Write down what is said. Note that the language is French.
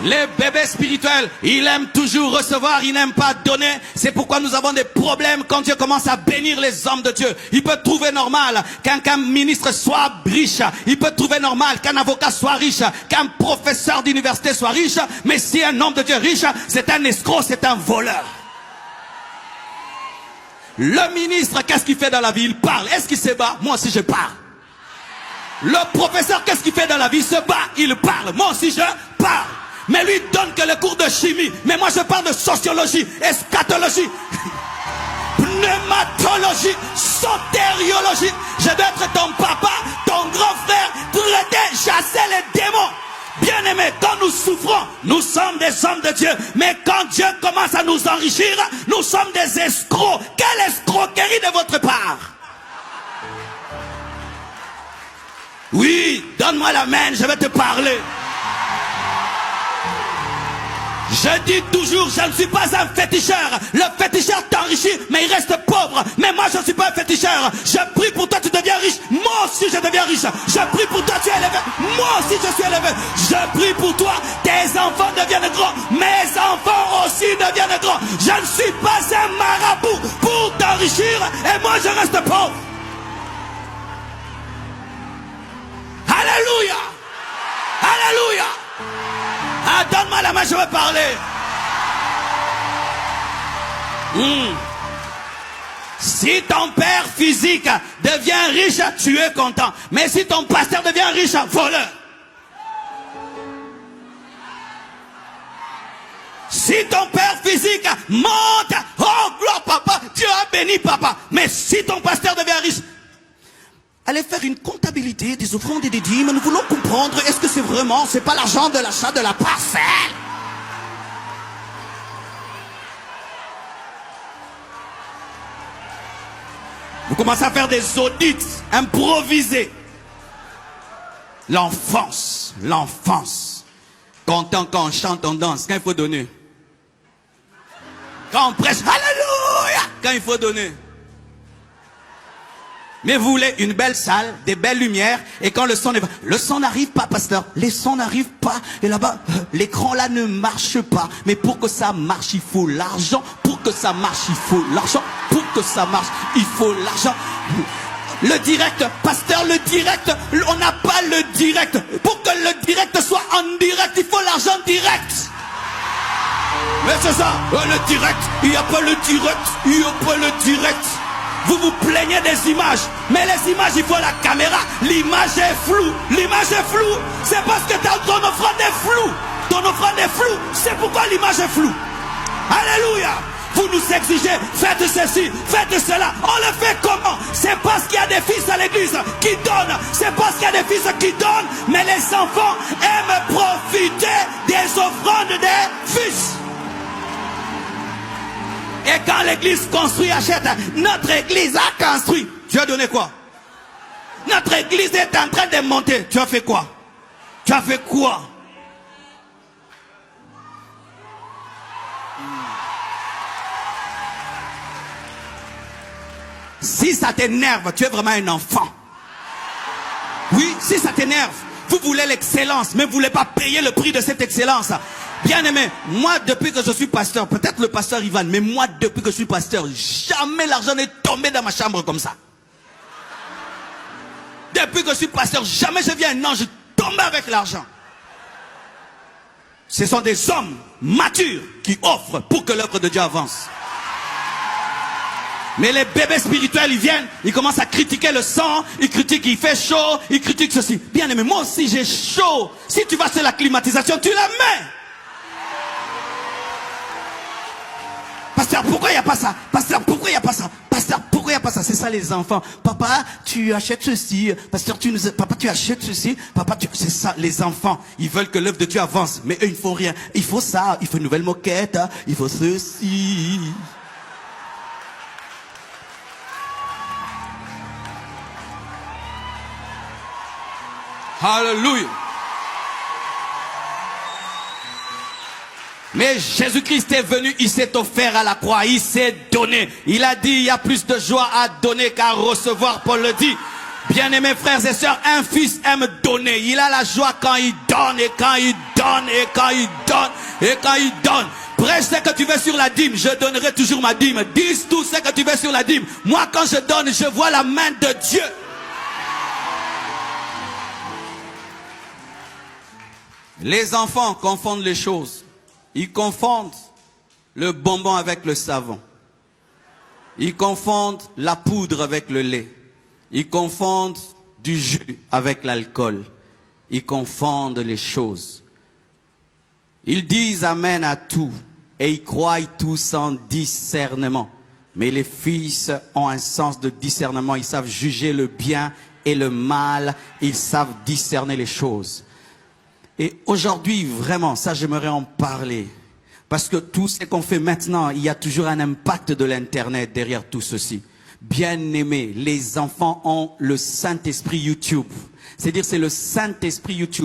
Les bébés spirituels, ils aiment toujours recevoir, ils n'aiment pas donner. C'est pourquoi nous avons des problèmes quand Dieu commence à bénir les hommes de Dieu. Il peut trouver normal qu'un ministre soit riche. Il peut trouver normal qu'un avocat soit riche, qu'un professeur d'université soit riche. Mais si un homme de Dieu est riche, c'est un escroc, c'est un voleur. Le ministre, qu'est-ce qu'il fait dans la vie? Il parle. Est-ce qu'il se bat? Moi aussi je parle. Le professeur, qu'est-ce qu'il fait dans la vie? Il se bat, il parle. Moi aussi je parle. Mais lui donne que le cours de chimie. Mais moi je parle de sociologie, eschatologie, pneumatologie, sotériologie. Je dois être ton papa, ton grand frère, traiter, chasser les démons. Bien aimé, quand nous souffrons, nous sommes des hommes de Dieu. Mais quand Dieu commence à nous enrichir, nous sommes des escrocs. Quelle escroquerie de votre part? Oui, donne-moi la main, je vais te parler. Je dis toujours, je ne suis pas un féticheur. Le féticheur t'enrichit, mais il reste pauvre. Mais moi, je ne suis pas un féticheur. Je prie pour toi, tu deviens riche. Moi aussi, je deviens riche. Je prie pour toi, tu es élevé. Moi aussi, je suis élevé. Je prie pour toi, tes enfants deviennent grands. Mes enfants aussi deviennent grands. Je ne suis pas un marabout pour t'enrichir. Et moi, je reste pauvre. Alléluia. Alléluia. Ah, donne-moi la main, je veux parler. Si ton père physique devient riche, tu es content. Mais si ton pasteur devient riche, voleur. Si ton père physique monte, oh gloire papa, Dieu a béni papa. Mais si ton pasteur devient riche, allez faire une comptabilité des offrandes et des dîmes. Nous voulons comprendre, est-ce que c'est vraiment, c'est pas l'argent de l'achat de la parcelle? Vous commencez à faire des audits improvisés. L'enfance, l'enfance. Content quand on chante, on danse. Quand il faut donner. Quand on prêche, alléluia. Quand il faut donner. Mais vous voulez une belle salle, des belles lumières, et quand le son n'arrive pas, pasteur, les sons n'arrivent pas, et là-bas, l'écran là ne marche pas. Mais pour que ça marche, il faut l'argent. Pour que ça marche, il faut l'argent. Pour que ça marche, il faut l'argent. Le direct, pasteur, le direct, on n'a pas le direct. Pour que le direct soit en direct, il faut l'argent direct. Mais c'est ça, le direct, il n'y a pas le direct, il n'y a pas le direct. Vous vous plaignez des images, mais les images, il faut la caméra. L'image est floue. L'image est floue. C'est parce que ton offrande est floue. Ton offrande est floue. C'est pourquoi l'image est floue. Alléluia. Vous nous exigez, faites ceci, faites cela. On le fait comment? C'est parce qu'il y a des fils à l'église qui donnent. C'est parce qu'il y a des fils qui donnent. Mais les enfants aiment profiter des offrandes des fils. Et quand l'église construit, achète, notre église a construit. Tu as donné quoi? Notre église est en train de monter. Tu as fait quoi? Tu as fait quoi? Si ça t'énerve, tu es vraiment un enfant. Oui, si ça t'énerve, vous voulez l'excellence, mais vous ne voulez pas payer le prix de cette excellence. Bien aimé, moi depuis que je suis pasteur, peut-être le pasteur Ivan, mais moi depuis que je suis pasteur, jamais l'argent n'est tombé dans ma chambre comme ça. Depuis que je suis pasteur, jamais je viens un ange tomber avec l'argent. Ce sont des hommes matures qui offrent pour que l'œuvre de Dieu avance. Mais les bébés spirituels, ils viennent, ils commencent à critiquer le sang, ils critiquent, il fait chaud, ils critiquent ceci. Bien aimé, moi aussi j'ai chaud. Si tu vas sur la climatisation, tu la mets. Pasteur, pourquoi il n'y a pas ça? Pasteur, pourquoi il n'y a pas ça? Pasteur, pourquoi il n'y a pas ça? C'est ça les enfants. Papa, tu achètes ceci. Pasteur, papa, tu achètes ceci. Papa, c'est ça les enfants. Ils veulent que l'œuvre de Dieu avance. Mais eux, il ne faut rien. Il faut ça. Il faut une nouvelle moquette. Il faut ceci. Alléluia. Mais Jésus-Christ est venu, il s'est offert à la croix, il s'est donné. Il a dit, il y a plus de joie à donner qu'à recevoir, Paul le dit. Bien-aimés frères et sœurs, un fils aime donner. Il a la joie quand il donne et quand il donne. donne, et quand il donne, et quand il donne. Prêche ce que tu veux sur la dîme, je donnerai toujours ma dîme. Dis tout ce que tu veux sur la dîme. Moi, quand je donne, je vois la main de Dieu. Les enfants confondent les choses. Ils confondent le bonbon avec le savon. Ils confondent la poudre avec le lait. Ils confondent du jus avec l'alcool. Ils confondent les choses. Ils disent amen à tout et ils croient tout sans discernement. Mais les fils ont un sens de discernement. Ils savent juger le bien et le mal. Ils savent discerner les choses. Et aujourd'hui, vraiment, ça j'aimerais en parler. Parce que tout ce qu'on fait maintenant, il y a toujours un impact de l'Internet derrière tout ceci. Bien aimé, les enfants ont le Saint-Esprit YouTube. C'est-à-dire c'est le Saint-Esprit YouTube.